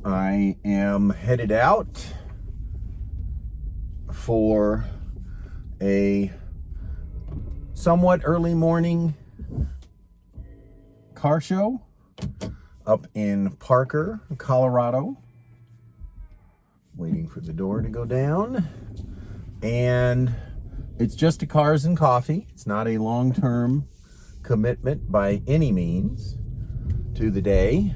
I am headed out for a somewhat early morning car show up in Parker, Colorado. Waiting for the door to go down. And it's just a cars and coffee. It's not a long-term commitment by any means to the day.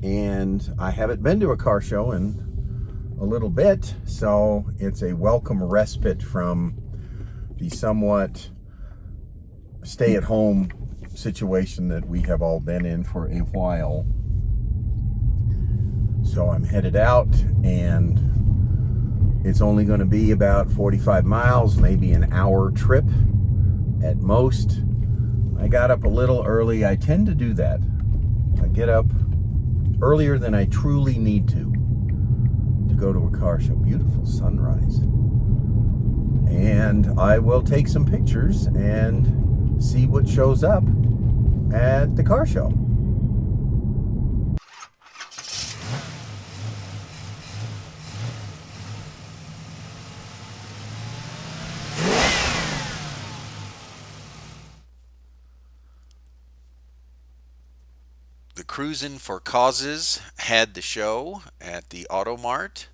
And I haven't been to a car show in a little bit, so it's a welcome respite from the somewhat stay-at-home situation that we have all been in for a while. So I'm headed out, and it's only going to be about 45 miles, maybe an hour trip at most. I got up a little early. I tend to do that. I get up earlier than I truly need to go to a car show. Beautiful sunrise. And I will take some pictures and see what shows up at the car show. The Cruisin' for Causes had the show at the Auto Mart.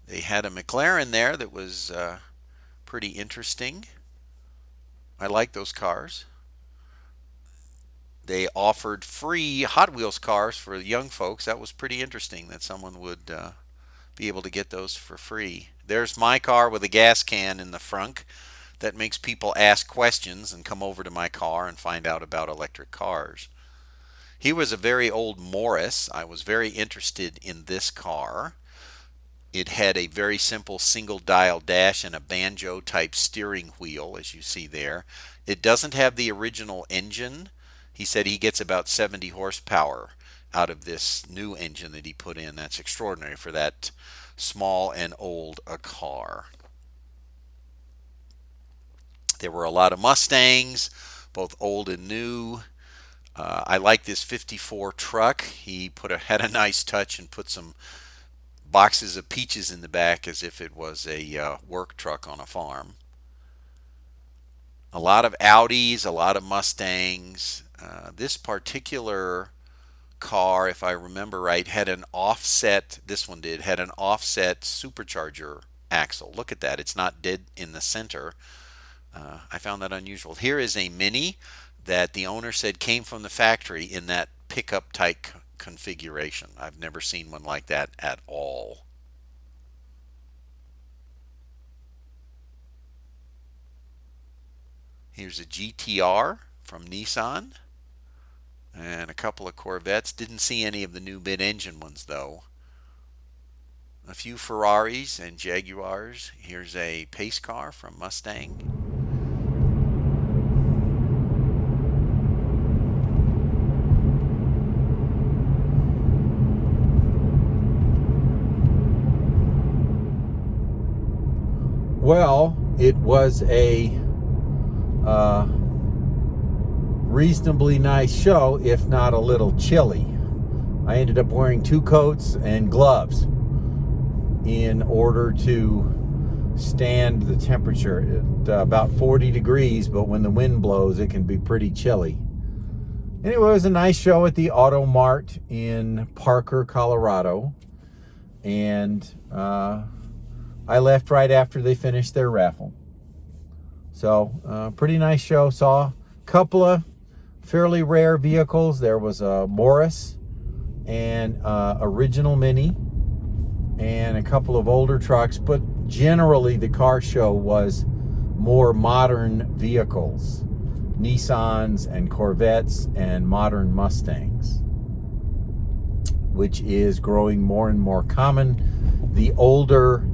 They had a McLaren there that was pretty interesting. I like those cars. They offered free Hot Wheels cars for young folks. That was pretty interesting that someone would be able to get those for free. There's my car with a gas can in the front. That makes people ask questions and come over to my car and find out about electric cars. He was a very old Morris. I was very interested in this car. It had a very simple single dial dash and a banjo type steering wheel, as you see there. It doesn't have the original engine. He said he gets about 70 horsepower out of this new engine that he put in. That's extraordinary for that small and old a car. There were a lot of Mustangs, both old and new. I like this 54 truck. He had a nice touch and put some boxes of peaches in the back as if it was a work truck on a farm. A lot of Audis, a lot of Mustangs. This particular car, if I remember right, had an offset, this one did, had an offset supercharger axle. Look at that. It's not dead in the center. I found that unusual. Here is a Mini that the owner said came from the factory in that pickup type configuration. I've never seen one like that at all. Here's a GTR from Nissan and a couple of Corvettes. Didn't see any of the new mid-engine ones though. A few Ferraris and Jaguars. Here's a pace car from Mustang. Well, it was a reasonably nice show, if not a little chilly. I ended up wearing 2 coats and gloves in order to stand the temperature at about 40 degrees, but when the wind blows, it can be pretty chilly. Anyway, it was a nice show at the Auto Mart in Parker, Colorado. And I left right after they finished their raffle. So, pretty nice show. Saw a couple of fairly rare vehicles. There was a Morris and original Mini and a couple of older trucks. But generally, the car show was more modern vehicles. Nissans and Corvettes and modern Mustangs, which is growing more and more common. The older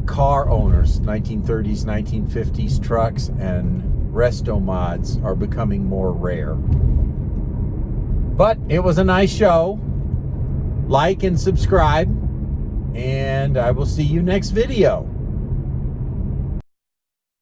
car owners, 1930s, 1950s trucks and resto mods are becoming more rare. But it was a nice show. Like and subscribe, and I will see you next video.